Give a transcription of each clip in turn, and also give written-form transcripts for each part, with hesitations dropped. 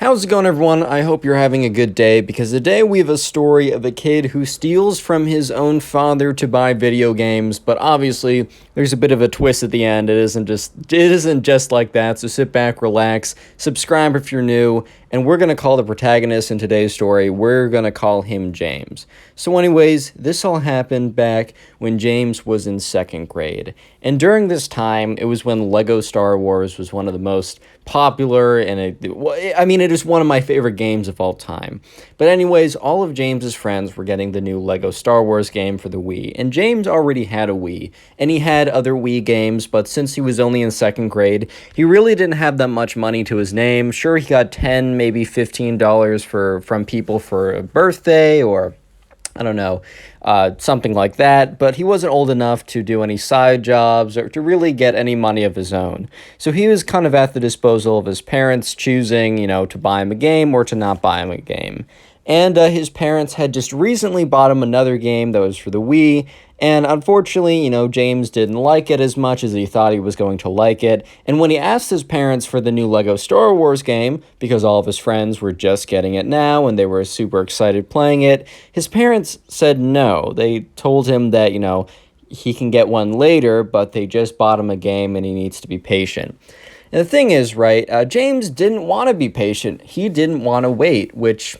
How's it going, everyone? I hope you're having a good day, because today we have a story of a kid who steals from his own father to buy video games, but obviously there's a bit of a twist at the end. It isn't just like that. So sit back, relax, subscribe if you're new, and we're going to call the protagonist in today's story, we're going to call him James. So anyways, this all happened back when James was in 2nd grade. And during this time, it was when Lego Star Wars was one of the most popular, and it is one of my favorite games of all time. But anyways, all of James's friends were getting the new Lego Star Wars game for the Wii, and James already had a Wii, and he had other Wii games, but since he was only in 2nd grade, he really didn't have that much money to his name. Sure, he got $10, maybe $15 from people for a birthday, or I don't know, something like that, but he wasn't old enough to do any side jobs or to really get any money of his own. So he was kind of at the disposal of his parents, choosing, to buy him a game or to not buy him a game. And his parents had just recently bought him another game that was for the Wii, and unfortunately, James didn't like it as much as he thought he was going to like it. And when he asked his parents for the new Lego Star Wars game, because all of his friends were just getting it now and they were super excited playing it, his parents said no. They told him that, he can get one later, but they just bought him a game and he needs to be patient. And the thing is, right, James didn't want to be patient. He didn't want to wait, which,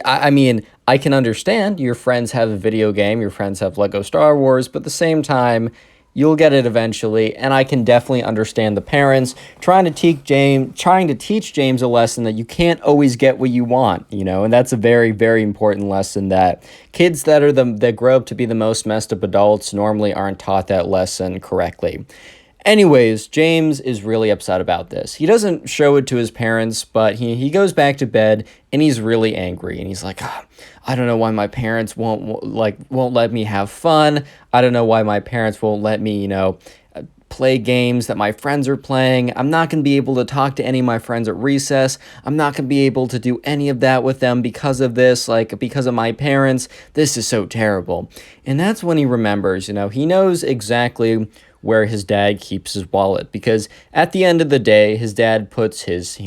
I can understand. Your friends have a video game, your friends have Lego Star Wars, but at the same time, you'll get it eventually, and I can definitely understand the parents trying to teach James a lesson that you can't always get what you want, and that's a very, very important lesson that kids that grow up to be the most messed up adults normally aren't taught that lesson correctly. Anyways, James is really upset about this. He doesn't show it to his parents, but he goes back to bed and he's really angry. And he's like, I don't know why my parents won't let me have fun. I don't know why my parents won't let me, play games that my friends are playing. I'm not going to be able to talk to any of my friends at recess. I'm not going to be able to do any of that with them because of this, because of my parents. This is so terrible. And that's when he remembers, he knows exactly where his dad keeps his wallet, because at the end of the day, his dad puts his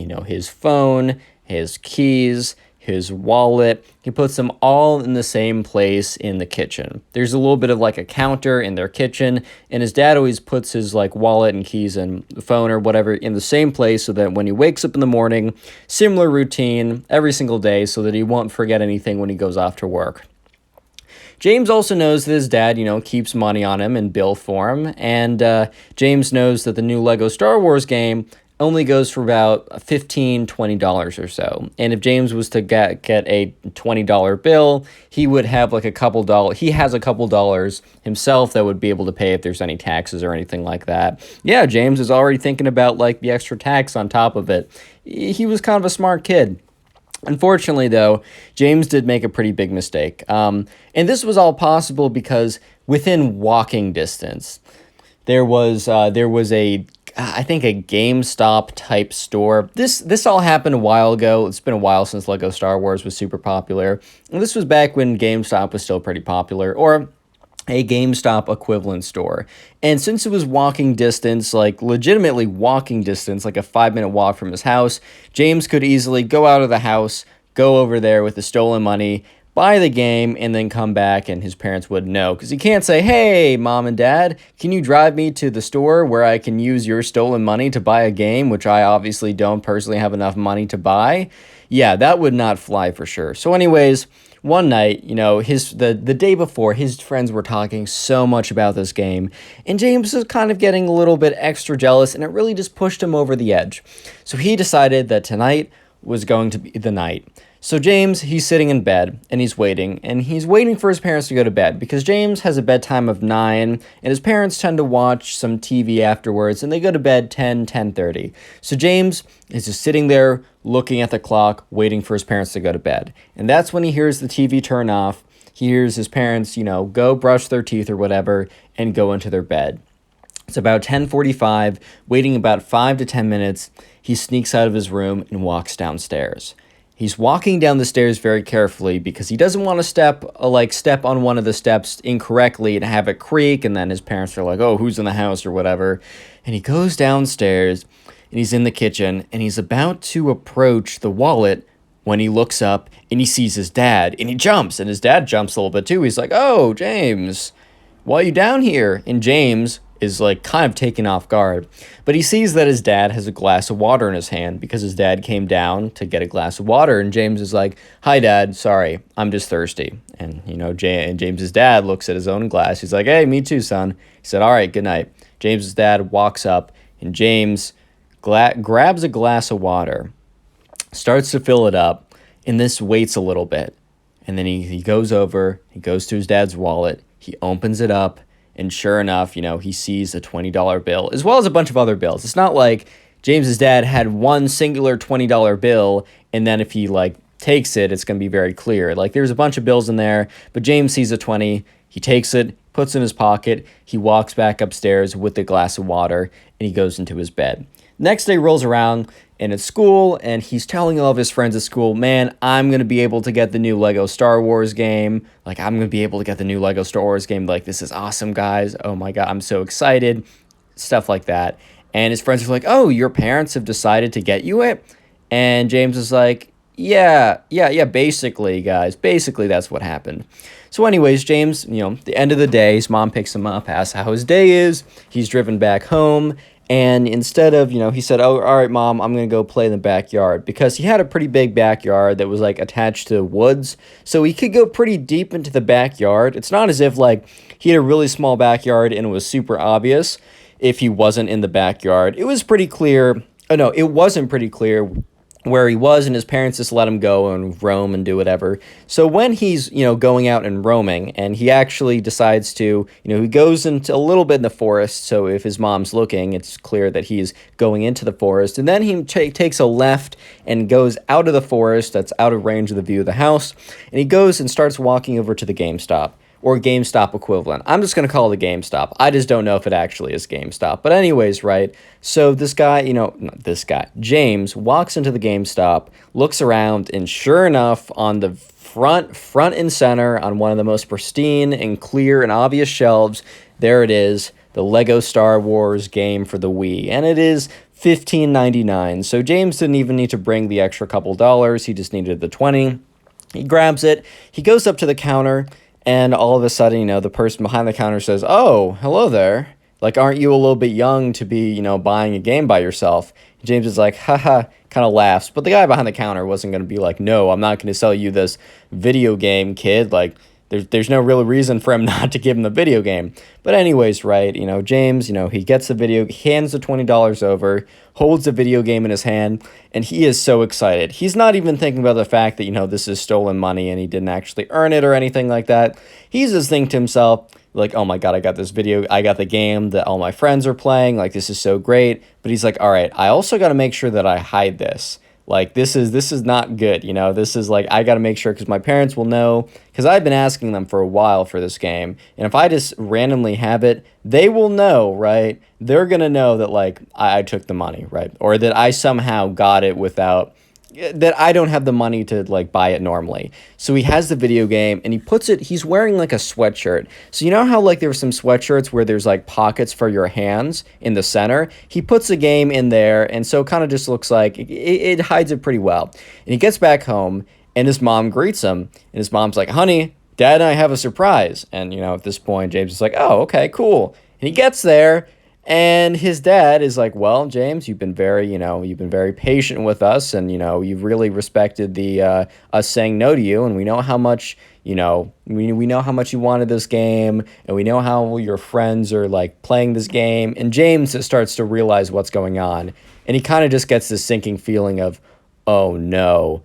phone, his keys, his wallet, he puts them all in the same place in the kitchen. There's a little bit of a counter in their kitchen, and his dad always puts his wallet and keys and phone or whatever in the same place, so that when he wakes up in the morning, similar routine every single day, so that he won't forget anything when he goes off to work. James also knows that his dad, keeps money on him and bill for him, and James knows that the new Lego Star Wars game only goes for about $15, $20 or so. And if James was to get a $20 bill, he would have a couple dollars. He has a couple dollars himself that would be able to pay if there's any taxes or anything like that. Yeah, James is already thinking about the extra tax on top of it. He was kind of a smart kid. Unfortunately, though, James did make a pretty big mistake. And this was all possible because within walking distance, there was I think a GameStop type store. This all happened a while ago. It's been a while since Lego Star Wars was super popular. And this was back when GameStop was still pretty popular, or a GameStop equivalent store. And since it was walking distance, legitimately walking distance, a 5-minute walk from his house, James could easily go out of the house, go over there with the stolen money, buy the game, and then come back, and his parents wouldn't know. Because he can't say, hey, mom and dad, can you drive me to the store where I can use your stolen money to buy a game, which I obviously don't personally have enough money to buy? Yeah, that would not fly for sure. So anyways, one night, the day before, his friends were talking so much about this game, and James was kind of getting a little bit extra jealous, and it really just pushed him over the edge. So he decided that tonight was going to be the night. So James, he's sitting in bed, and he's waiting for his parents to go to bed, because James has a bedtime of 9, and his parents tend to watch some TV afterwards, and they go to bed 10:30. So James is just sitting there, looking at the clock, waiting for his parents to go to bed. And that's when he hears the TV turn off. He hears his parents, go brush their teeth or whatever, and go into their bed. It's about 10:45, waiting about 5 to 10 minutes, he sneaks out of his room and walks downstairs. He's walking down the stairs very carefully because he doesn't want to step on one of the steps incorrectly and have it creak, and then his parents are like, oh, who's in the house or whatever. And he goes downstairs, and he's in the kitchen, and he's about to approach the wallet when he looks up and he sees his dad, and he jumps, and his dad jumps a little bit too. He's like, "Oh, James, why are you down here?" And James is like kind of taken off guard, but he sees that his dad has a glass of water in his hand because his dad came down to get a glass of water, and James is like, "Hi, Dad, sorry, I'm just thirsty." And and James's dad looks at his own glass. He's like, "Hey, me too, son." He said, "All right, good night." James's dad walks up, and James grabs a glass of water, starts to fill it up, and this waits a little bit. And then he goes over, he goes to his dad's wallet, he opens it up, and sure enough, he sees a $20 bill, as well as a bunch of other bills. It's not like James's dad had one singular $20 bill, and then if he, takes it, it's going to be very clear. There's a bunch of bills in there, but James sees a 20, he takes it, puts it in his pocket, he walks back upstairs with the glass of water, and he goes into his bed. Next day rolls around, and it's school, and he's telling all of his friends at school, "Man, I'm going to be able to get the new Lego Star Wars game. I'm going to be able to get the new Lego Star Wars game. This is awesome, guys. Oh my God, I'm so excited." Stuff like that. And his friends are like, "Oh, your parents have decided to get you it?" And James is like, yeah, basically, guys. Basically, that's what happened. So anyways, James, the end of the day, his mom picks him up, asks how his day is. He's driven back home. And instead of, he said, "Oh, all right, Mom, I'm going to go play in the backyard," because he had a pretty big backyard that was attached to woods. So he could go pretty deep into the backyard. It's not as if he had a really small backyard and it was super obvious if he wasn't in the backyard. It was pretty clear. Oh, no, it wasn't pretty clear where he was, and his parents just let him go and roam and do whatever. So when he's, going out and roaming, and he actually decides to, he goes into a little bit in the forest, so if his mom's looking, it's clear that he's going into the forest, and then he takes a left and goes out of the forest that's out of range of the view of the house, and he goes and starts walking over to the GameStop, or GameStop equivalent. I'm just going to call it a GameStop. I just don't know if it actually is GameStop. But anyways, right? So this guy, James, walks into the GameStop, looks around, and sure enough, on the front and center, on one of the most pristine and clear and obvious shelves, there it is, the Lego Star Wars game for the Wii. And it is $15.99. So James didn't even need to bring the extra couple dollars. He just needed the 20. He grabs it. He goes up to the counter. And all of a sudden, the person behind the counter says, "Oh, hello there. Aren't you a little bit young to be, buying a game by yourself?" And James is like, haha, kind of laughs. But the guy behind the counter wasn't going to be like, "No, I'm not going to sell you this video game, kid. There's no real reason for him not to give him the video game." But anyways, right, James, he gets the video, hands the $20 over, holds the video game in his hand, and he is so excited. He's not even thinking about the fact that, this is stolen money and he didn't actually earn it or anything like that. He's just thinking to himself, "Oh my God, I got the game that all my friends are playing. This is so great." But he's like, "All right, I also got to make sure that I hide this. This is not good, this is I got to make sure, because my parents will know, because I've been asking them for a while for this game, and if I just randomly have it, they will know, right? They're going to know that I took the money, right? Or that I somehow got it without, that I don't have the money to buy it normally." So he has the video game and he puts it, he's wearing a sweatshirt. So how there were some sweatshirts where there's pockets for your hands in the center? He puts the game in there, and so it kind of just looks like it hides it pretty well. And he gets back home and his mom greets him, and his mom's like, "Honey, Dad and I have a surprise." And at this point, James is like, "Oh, okay, cool." And he gets there, and his dad is like, "Well, James, you've been very patient with us, and, you've really respected the, us saying no to you, and we know how much, we know how much you wanted this game, and we know how your friends are, playing this game." And James starts to realize what's going on, and he kind of just gets this sinking feeling of, oh no.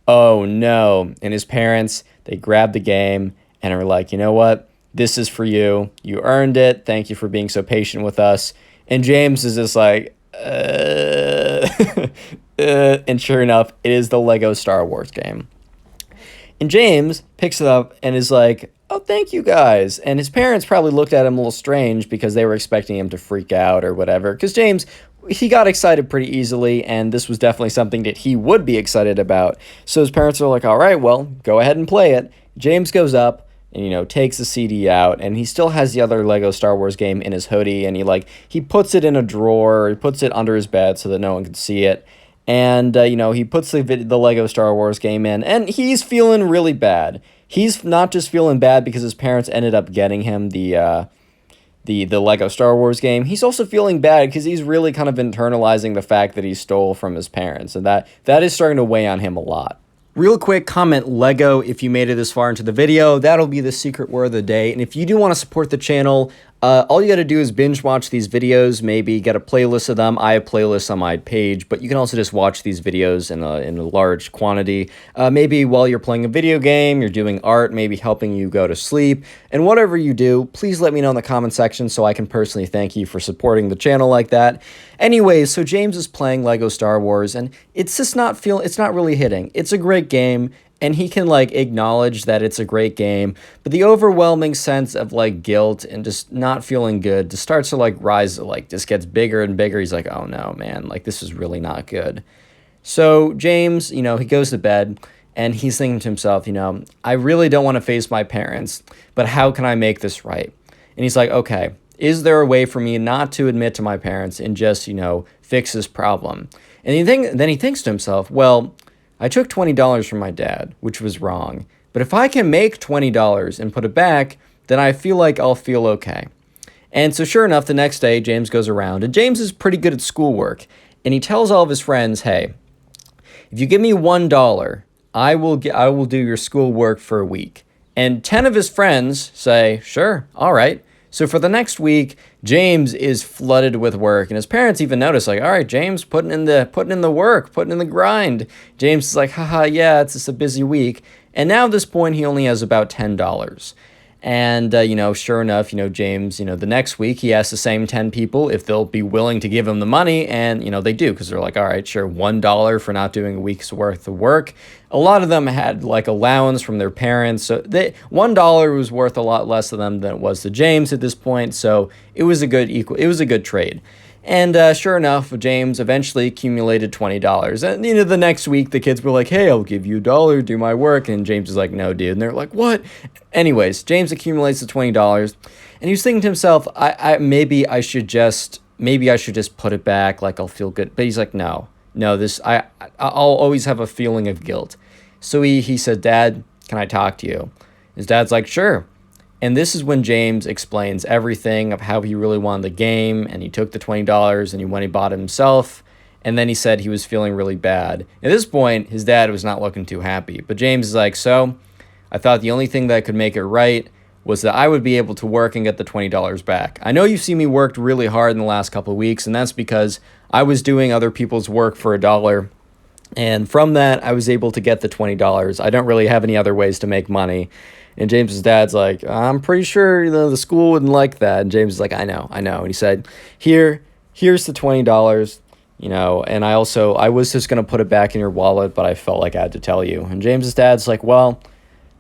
And his parents, they grab the game, and are like, "You know what? This is for you. You earned it. Thank you for being so patient with us." And James is just like, and sure enough, it is the Lego Star Wars game. And James picks it up and is like, "Oh, thank you guys." And his parents probably looked at him a little strange because they were expecting him to freak out or whatever. Because James, he got excited pretty easily, and this was definitely something that he would be excited about. So his parents are like, "All right, well, go ahead and play it." James goes up, and, you know, takes the CD out, and he still has the other Lego Star Wars game in his hoodie, and he puts it in a drawer, he puts it under his bed so that no one can see it, and, you know, he puts the Lego Star Wars game in, and he's feeling really bad. He's not just feeling bad because his parents ended up getting him the Lego Star Wars game. He's also feeling bad because he's really kind of internalizing the fact that he stole from his parents, and that is starting to weigh on him a lot. Real quick, comment Lego if you made it this far into the video. That'll be the secret word of the day. And if you do want to support the channel, all you got to do is binge watch these videos, maybe get a playlist of them. I have playlists on my page, but you can also just watch these videos in a large quantity. Maybe while you're playing a video game, you're doing art, maybe helping you go to sleep. And whatever you do, please let me know in the comment section so I can personally thank you for supporting the channel like that. Anyways, so James is playing Lego Star Wars, and it's just it's not really hitting. It's a great game, and he can, like, acknowledge that it's a great game, but the overwhelming sense of, like, guilt and just not feeling good just starts to, like, rise, like, just gets bigger and bigger. He's like, oh no, man, like, this is really not good. So James, you know, he goes to bed, and he's thinking to himself, you know, I really don't want to face my parents, but how can I make this right? And he's like, okay, is there a way for me not to admit to my parents and just, you know, fix this problem? And then he thinks to himself, well, I took $20 from my dad, which was wrong. But if I can make $20 and put it back, then I feel like I'll feel okay. And so sure enough, the next day, James goes around, and James is pretty good at schoolwork. And he tells all of his friends, hey, if you give me $1, I will do your schoolwork for a week. And 10 of his friends say, sure, all right. So for the next week, James is flooded with work, and his parents even notice, like, all right, James, putting in the work, putting in the grind. James is like, haha, yeah, it's just a busy week. And now at this point, he only has about $10. And, you know, sure enough, you know, James, you know, the next week he asks the same 10 people if they'll be willing to give him the money. And, you know, they do, because they're like, all right, sure, $1 for not doing a week's worth of work. A lot of them had, like, allowance from their parents. So $1 was worth a lot less to them than it was to James at this point. So it was a good trade. And sure enough, James eventually accumulated $20. And, you know, the next week, the kids were like, hey, I'll give you $1, do my work. And James is like, no, dude. And they're like, what? Anyways, James accumulates the $20. And he was thinking to himself, maybe I should just put it back. Like, I'll feel good. But he's like, no, I'll always have a feeling of guilt. So he said, Dad, can I talk to you? His dad's like, sure. And this is when James explains everything of how he really wanted the game, and he took the $20 and he went and bought it himself. And then he said he was feeling really bad. At this point, his dad was not looking too happy. But James is like, so I thought the only thing that could make it right was that I would be able to work and get the $20 back. I know you've seen me worked really hard in the last couple of weeks, and that's because I was doing other people's work for $1. And from that, I was able to get the $20. I don't really have any other ways to make money. And James's dad's like, I'm pretty sure, you know, the school wouldn't like that. And James is like, I know. And he said, here's the $20, you know, and I was just going to put it back in your wallet, but I felt like I had to tell you. And James's dad's like, well,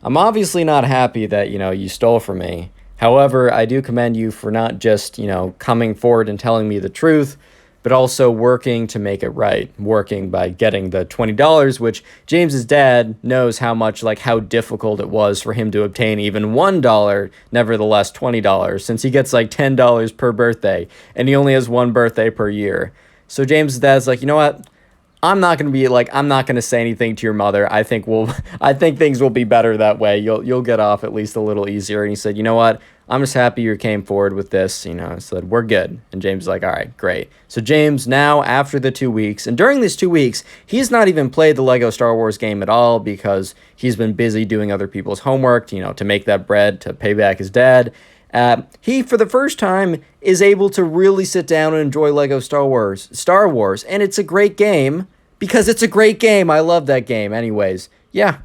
I'm obviously not happy that, you know, you stole from me. However, I do commend you for not just, you know, coming forward and telling me the truth, but also working to make it right, working by getting the $20, which James's dad knows how difficult it was for him to obtain even $1, nevertheless $20, since he gets like $10 per birthday, and he only has one birthday per year. So James's dad's like, you know what? I'm not going to say anything to your mother. I think things will be better that way. You'll get off at least a little easier. And he said, you know what? I'm just happy you came forward with this, you know, said, we're good. And James is like, all right, great. So James, now after the 2 weeks, and during these 2 weeks, he's not even played the Lego Star Wars game at all because he's been busy doing other people's homework, you know, to make that bread, to pay back his dad. He, for the first time, is able to really sit down and enjoy Lego Star Wars, and it's a great game because it's a great game. I love that game. Anyways, yeah,